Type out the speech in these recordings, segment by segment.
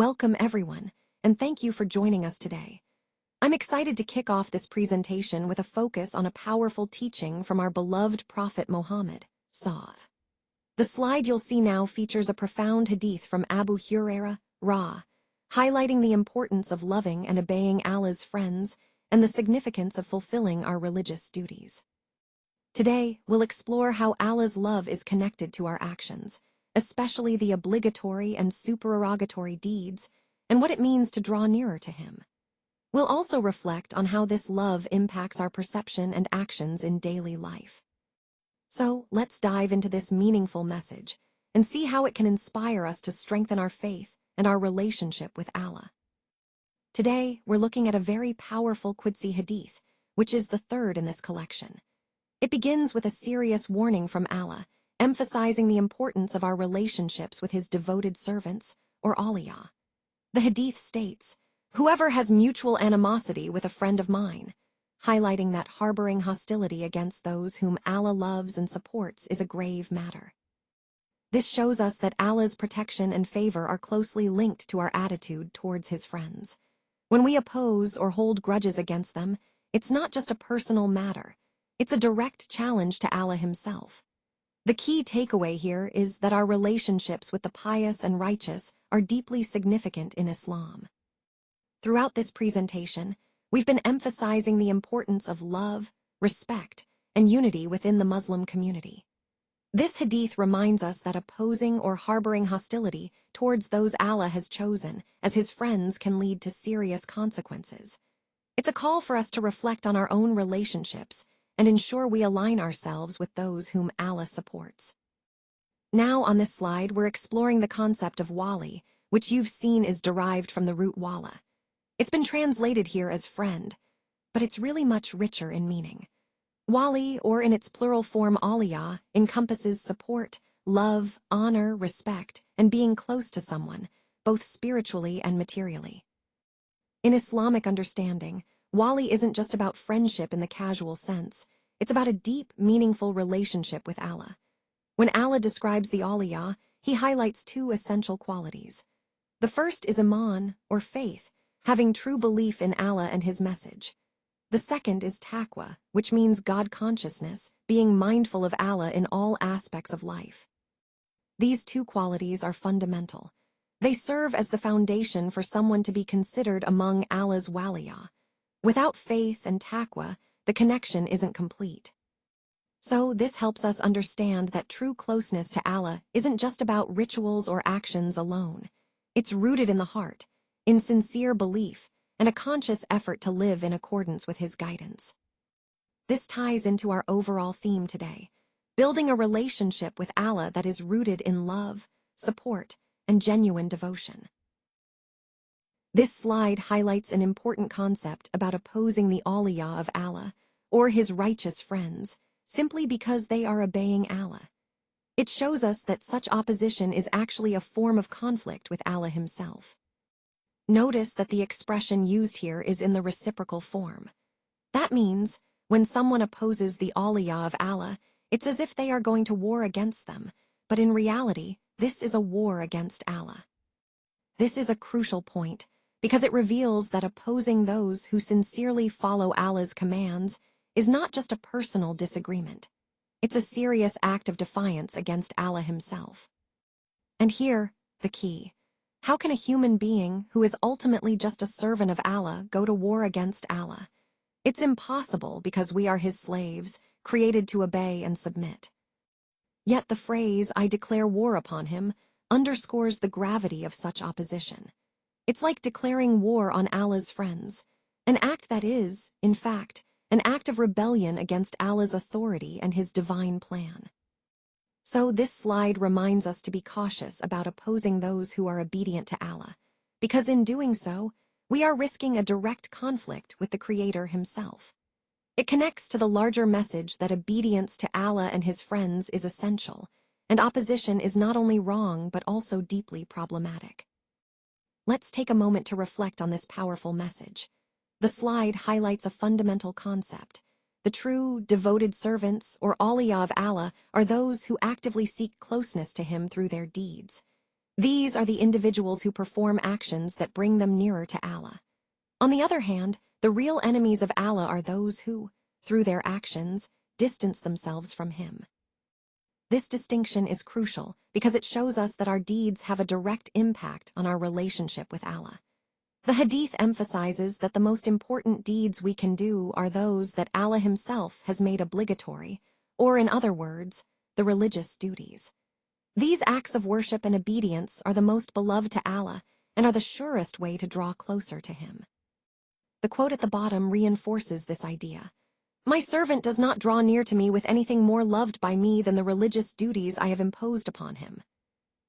Welcome everyone, and thank you for joining us today. I'm excited to kick off this presentation with a focus on a powerful teaching from our beloved Prophet Muhammad, SAW. The slide you'll see now features a profound hadith from Abu Hurairah, highlighting the importance of loving and obeying Allah's friends and the significance of fulfilling our religious duties. Today, we'll explore how Allah's love is connected to our actions, especially the obligatory and supererogatory deeds, and what it means to draw nearer to Him. We'll also reflect on how this love impacts our perception and actions in daily life. So, let's dive into this meaningful message and see how it can inspire us to strengthen our faith and our relationship with Allah. Today, we're looking at a very powerful Qudsi hadith, which is the third in this collection. It begins with a serious warning from Allah, emphasizing the importance of our relationships with His devoted servants, or awliya. The hadith states, "Whoever has mutual animosity with a friend of mine," highlighting that harboring hostility against those whom Allah loves and supports is a grave matter. This shows us that Allah's protection and favor are closely linked to our attitude towards His friends. When we oppose or hold grudges against them, it's not just a personal matter. It's a direct challenge to Allah Himself. The key takeaway here is that our relationships with the pious and righteous are deeply significant in Islam. Throughout this presentation, we've been emphasizing the importance of love, respect, and unity within the Muslim community. This hadith reminds us that opposing or harboring hostility towards those Allah has chosen as His friends can lead to serious consequences. It's a call for us to reflect on our own relationships and ensure we align ourselves with those whom Allah supports. Now on this slide, we're exploring the concept of wali, which you've seen is derived from the root wala. It's been translated here as friend, but it's really much richer in meaning. Wali, or in its plural form awliya, encompasses support, love, honor, respect, and being close to someone, both spiritually and materially. In Islamic understanding, wali isn't just about friendship in the casual sense. It's about a deep, meaningful relationship with Allah. When Allah describes the awliya, He highlights two essential qualities. The first is iman, or faith, having true belief in Allah and His message. The second is taqwa, which means God consciousness, being mindful of Allah in all aspects of life. These two qualities are fundamental. They serve as the foundation for someone to be considered among Allah's waliya. Without faith and taqwa, the connection isn't complete. So this helps us understand that true closeness to Allah isn't just about rituals or actions alone. It's rooted in the heart, in sincere belief, and a conscious effort to live in accordance with His guidance. This ties into our overall theme today, building a relationship with Allah that is rooted in love, support, and genuine devotion. This slide highlights an important concept about opposing the awliya of Allah, or His righteous friends, simply because they are obeying Allah. It shows us that such opposition is actually a form of conflict with Allah Himself. Notice that the expression used here is in the reciprocal form. That means, when someone opposes the awliya of Allah, it's as if they are going to war against them, but in reality, this is a war against Allah. This is a crucial point, because it reveals that opposing those who sincerely follow Allah's commands is not just a personal disagreement. It's a serious act of defiance against Allah Himself. And here, the key. How can a human being who is ultimately just a servant of Allah go to war against Allah? It's impossible because we are His slaves, created to obey and submit. Yet the phrase, "I declare war upon him," underscores the gravity of such opposition. It's like declaring war on Allah's friends, an act that is, in fact, an act of rebellion against Allah's authority and His divine plan. So this slide reminds us to be cautious about opposing those who are obedient to Allah, because in doing so, we are risking a direct conflict with the Creator Himself. It connects to the larger message that obedience to Allah and His friends is essential, and opposition is not only wrong but also deeply problematic. Let's take a moment to reflect on this powerful message. The slide highlights a fundamental concept. The true, devoted servants, or awliya of Allah, are those who actively seek closeness to Him through their deeds. These are the individuals who perform actions that bring them nearer to Allah. On the other hand, the real enemies of Allah are those who, through their actions, distance themselves from Him. This distinction is crucial because it shows us that our deeds have a direct impact on our relationship with Allah. The Hadith emphasizes that the most important deeds we can do are those that Allah Himself has made obligatory, or in other words, the religious duties. These acts of worship and obedience are the most beloved to Allah and are the surest way to draw closer to Him. The quote at the bottom reinforces this idea. My servant does not draw near to me with anything more loved by me than the religious duties I have imposed upon him.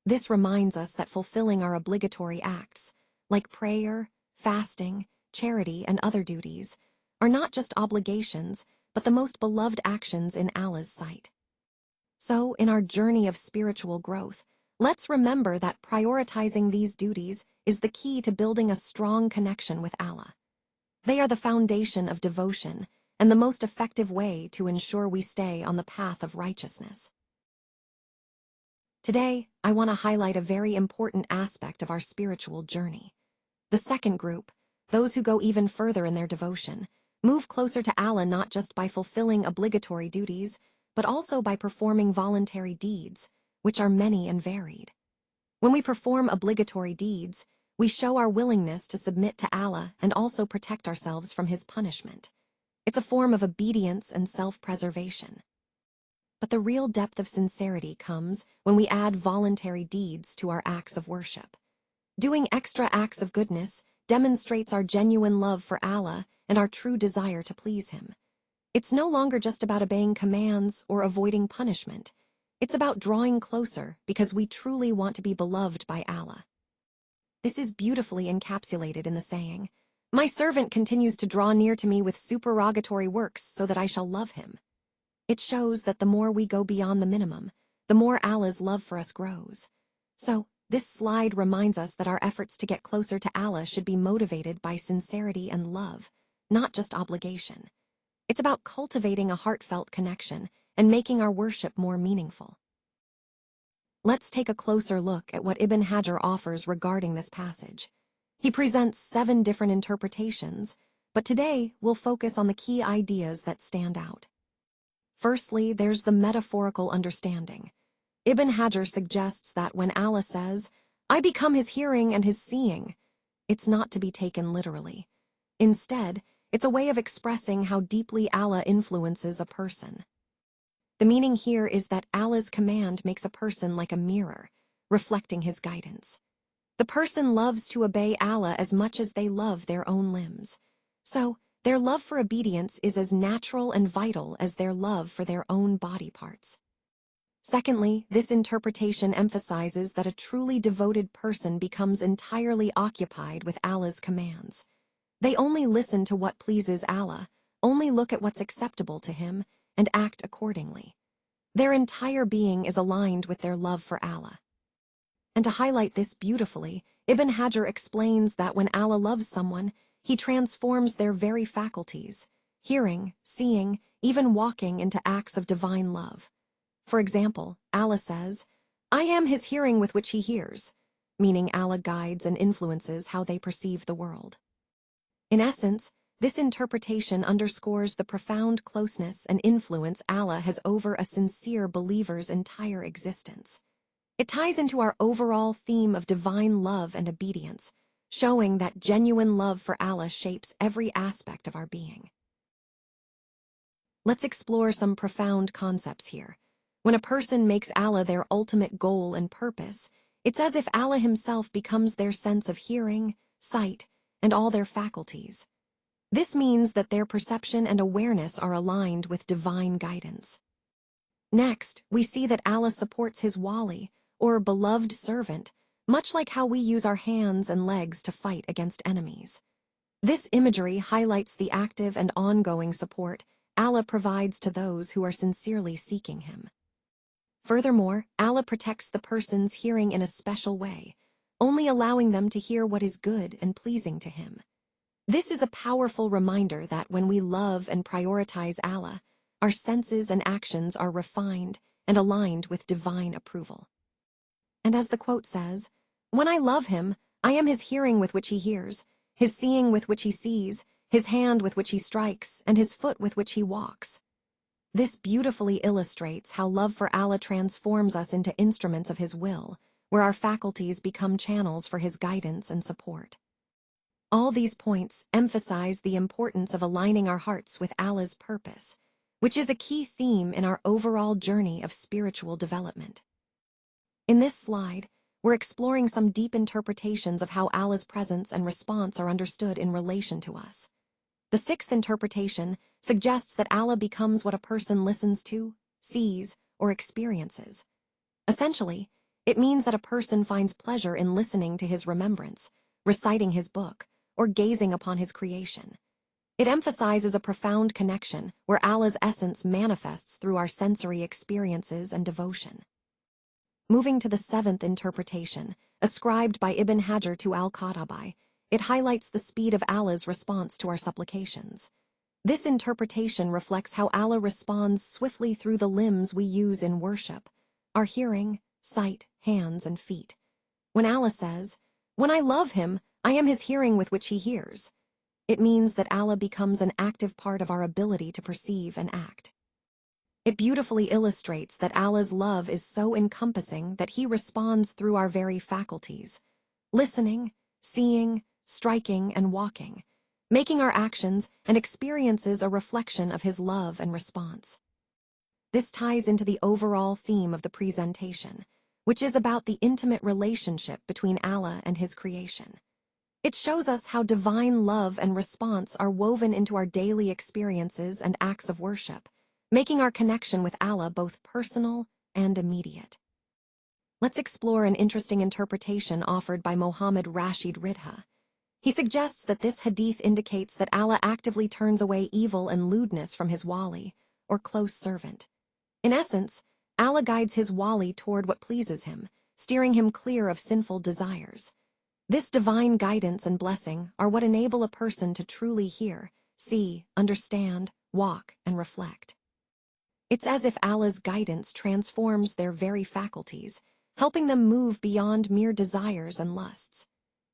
This reminds us that fulfilling our obligatory acts, like prayer, fasting, charity, and other duties, are not just obligations, but the most beloved actions in Allah's sight. So, in our journey of spiritual growth, let's remember that prioritizing these duties is the key to building a strong connection with Allah. They are the foundation of devotion and the most effective way to ensure we stay on the path of righteousness. Today, I want to highlight a very important aspect of our spiritual journey. The second group, those who go even further in their devotion, move closer to Allah not just by fulfilling obligatory duties, but also by performing voluntary deeds, which are many and varied. When we perform obligatory deeds, we show our willingness to submit to Allah and also protect ourselves from His punishment. It's a form of obedience and self-preservation. But the real depth of sincerity comes when we add voluntary deeds to our acts of worship. Doing extra acts of goodness demonstrates our genuine love for Allah and our true desire to please Him. It's no longer just about obeying commands or avoiding punishment. It's about drawing closer because we truly want to be beloved by Allah. This is beautifully encapsulated in the saying, "My servant continues to draw near to me with supererogatory works so that I shall love him." It shows that the more we go beyond the minimum, the more Allah's love for us grows. So, this slide reminds us that our efforts to get closer to Allah should be motivated by sincerity and love, not just obligation. It's about cultivating a heartfelt connection and making our worship more meaningful. Let's take a closer look at what Ibn Hajar offers regarding this passage. He presents 7 different interpretations, but today we'll focus on the key ideas that stand out. Firstly, there's the metaphorical understanding. Ibn Hajar suggests that when Allah says, "I become his hearing and his seeing," it's not to be taken literally. Instead, it's a way of expressing how deeply Allah influences a person. The meaning here is that Allah's command makes a person like a mirror, reflecting His guidance. The person loves to obey Allah as much as they love their own limbs. So, their love for obedience is as natural and vital as their love for their own body parts. Secondly, this interpretation emphasizes that a truly devoted person becomes entirely occupied with Allah's commands. They only listen to what pleases Allah, only look at what's acceptable to Him, and act accordingly. Their entire being is aligned with their love for Allah. And to highlight this beautifully, Ibn Hajar explains that when Allah loves someone, He transforms their very faculties, hearing, seeing, even walking, into acts of divine love. For example, Allah says, "I am His hearing with which He hears," meaning Allah guides and influences how they perceive the world. In essence, this interpretation underscores the profound closeness and influence Allah has over a sincere believer's entire existence. It ties into our overall theme of divine love and obedience, showing that genuine love for Allah shapes every aspect of our being. Let's explore some profound concepts here. When a person makes Allah their ultimate goal and purpose, it's as if Allah Himself becomes their sense of hearing, sight, and all their faculties. This means that their perception and awareness are aligned with divine guidance. Next, we see that Allah supports His wali, or beloved servant, much like how we use our hands and legs to fight against enemies. This imagery highlights the active and ongoing support Allah provides to those who are sincerely seeking Him. Furthermore, Allah protects the person's hearing in a special way, only allowing them to hear what is good and pleasing to Him. This is a powerful reminder that when we love and prioritize Allah, our senses and actions are refined and aligned with divine approval. And as the quote says, When I love him, I am his hearing with which he hears, his seeing with which he sees, his hand with which he strikes, and his foot with which he walks. This beautifully illustrates how love for Allah transforms us into instruments of his will, where our faculties become channels for his guidance and support. All these points emphasize the importance of aligning our hearts with Allah's purpose, which is a key theme in our overall journey of spiritual development. In this slide, we're exploring some deep interpretations of how Allah's presence and response are understood in relation to us. The sixth interpretation suggests that Allah becomes what a person listens to, sees, or experiences. Essentially, it means that a person finds pleasure in listening to his remembrance, reciting his book, or gazing upon his creation. It emphasizes a profound connection where Allah's essence manifests through our sensory experiences and devotion. Moving to the seventh interpretation, ascribed by Ibn Hajar to al-Qatabi, it highlights the speed of Allah's response to our supplications. This interpretation reflects how Allah responds swiftly through the limbs we use in worship, our hearing, sight, hands, and feet. When Allah says, "When I love him, I am his hearing with which he hears," it means that Allah becomes an active part of our ability to perceive and act. It beautifully illustrates that Allah's love is so encompassing that he responds through our very faculties, listening, seeing, striking, and walking, making our actions and experiences a reflection of his love and response. This ties into the overall theme of the presentation, which is about the intimate relationship between Allah and his creation. It shows us how divine love and response are woven into our daily experiences and acts of worship, making our connection with Allah both personal and immediate. Let's explore an interesting interpretation offered by Mohammad Rashid Ridha. He suggests that this hadith indicates that Allah actively turns away evil and lewdness from his wali, or close servant. In essence, Allah guides his wali toward what pleases him, steering him clear of sinful desires. This divine guidance and blessing are what enable a person to truly hear, see, understand, walk, and reflect. It's as if Allah's guidance transforms their very faculties, helping them move beyond mere desires and lusts.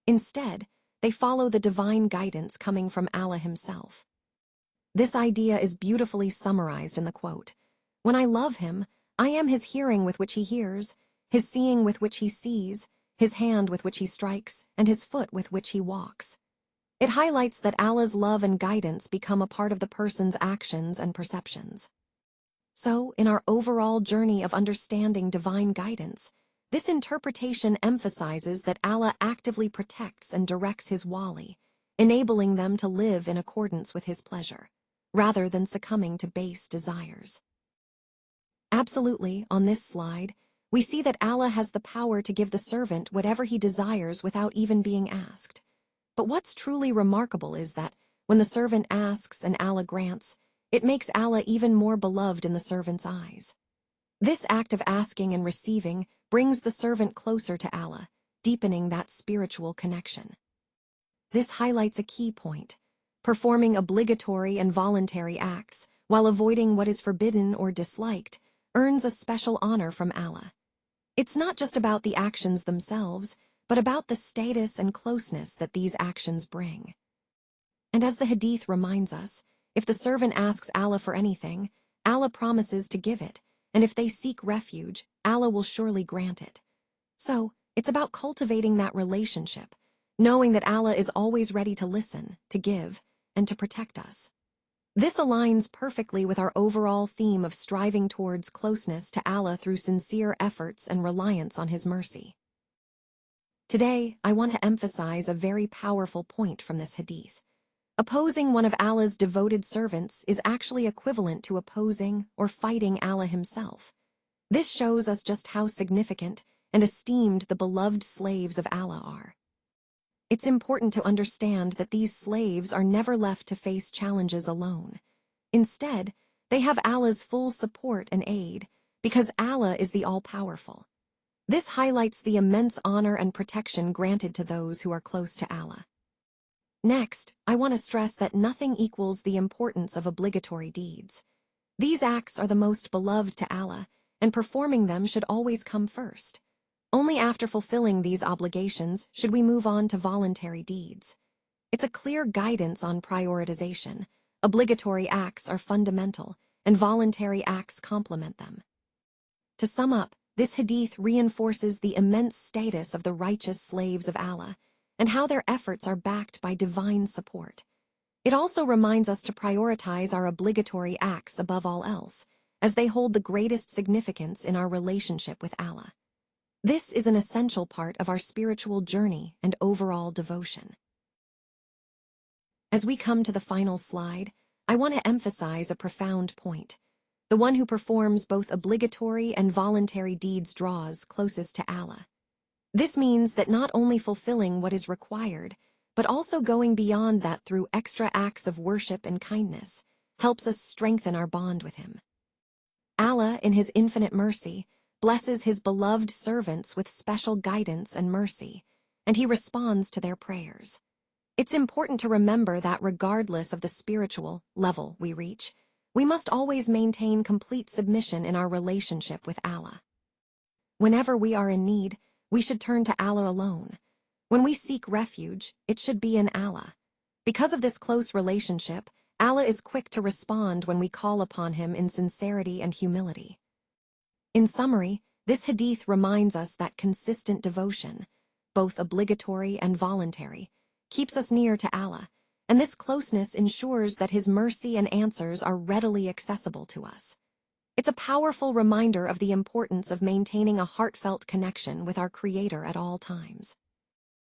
Instead, they follow the divine guidance coming from Allah himself. This idea is beautifully summarized in the quote, "When I love him, I am his hearing with which he hears, his seeing with which he sees, his hand with which he strikes, and his foot with which he walks." It highlights that Allah's love and guidance become a part of the person's actions and perceptions. So, in our overall journey of understanding divine guidance, this interpretation emphasizes that Allah actively protects and directs his wali, enabling them to live in accordance with his pleasure, rather than succumbing to base desires. Absolutely, on this slide, we see that Allah has the power to give the servant whatever he desires without even being asked. But what's truly remarkable is that, when the servant asks and Allah grants, it makes Allah even more beloved in the servant's eyes. This act of asking and receiving brings the servant closer to Allah, deepening that spiritual connection. This highlights a key point. Performing obligatory and voluntary acts, while avoiding what is forbidden or disliked, earns a special honor from Allah. It's not just about the actions themselves, but about the status and closeness that these actions bring. And as the hadith reminds us, if the servant asks Allah for anything, Allah promises to give it, and if they seek refuge, Allah will surely grant it. So, it's about cultivating that relationship, knowing that Allah is always ready to listen, to give, and to protect us. This aligns perfectly with our overall theme of striving towards closeness to Allah through sincere efforts and reliance on his mercy. Today, I want to emphasize a very powerful point from this hadith. Opposing one of Allah's devoted servants is actually equivalent to opposing or fighting Allah himself. This shows us just how significant and esteemed the beloved slaves of Allah are. It's important to understand that these slaves are never left to face challenges alone. Instead, they have Allah's full support and aid, because Allah is the all-powerful. This highlights the immense honor and protection granted to those who are close to Allah. Next, I want to stress that nothing equals the importance of obligatory deeds. These acts are the most beloved to Allah, and performing them should always come first. Only after fulfilling these obligations should we move on to voluntary deeds. It's a clear guidance on prioritization. Obligatory acts are fundamental, and voluntary acts complement them. To sum up, this hadith reinforces the immense status of the righteous slaves of Allah and how their efforts are backed by divine support. It also reminds us to prioritize our obligatory acts above all else, as they hold the greatest significance in our relationship with Allah. This is an essential part of our spiritual journey and overall devotion. As we come to the final slide, I want to emphasize a profound point. The one who performs both obligatory and voluntary deeds draws closest to Allah. This means that not only fulfilling what is required, but also going beyond that through extra acts of worship and kindness, helps us strengthen our bond with Him. Allah, in His infinite mercy, blesses His beloved servants with special guidance and mercy, and He responds to their prayers. It's important to remember that regardless of the spiritual level we reach, we must always maintain complete submission in our relationship with Allah. Whenever we are in need, we should turn to Allah alone. When we seek refuge, it should be in Allah. Because of this close relationship, Allah is quick to respond when we call upon Him in sincerity and humility. In summary, this hadith reminds us that consistent devotion, both obligatory and voluntary, keeps us near to Allah, and this closeness ensures that His mercy and answers are readily accessible to us. It's a powerful reminder of the importance of maintaining a heartfelt connection with our Creator at all times.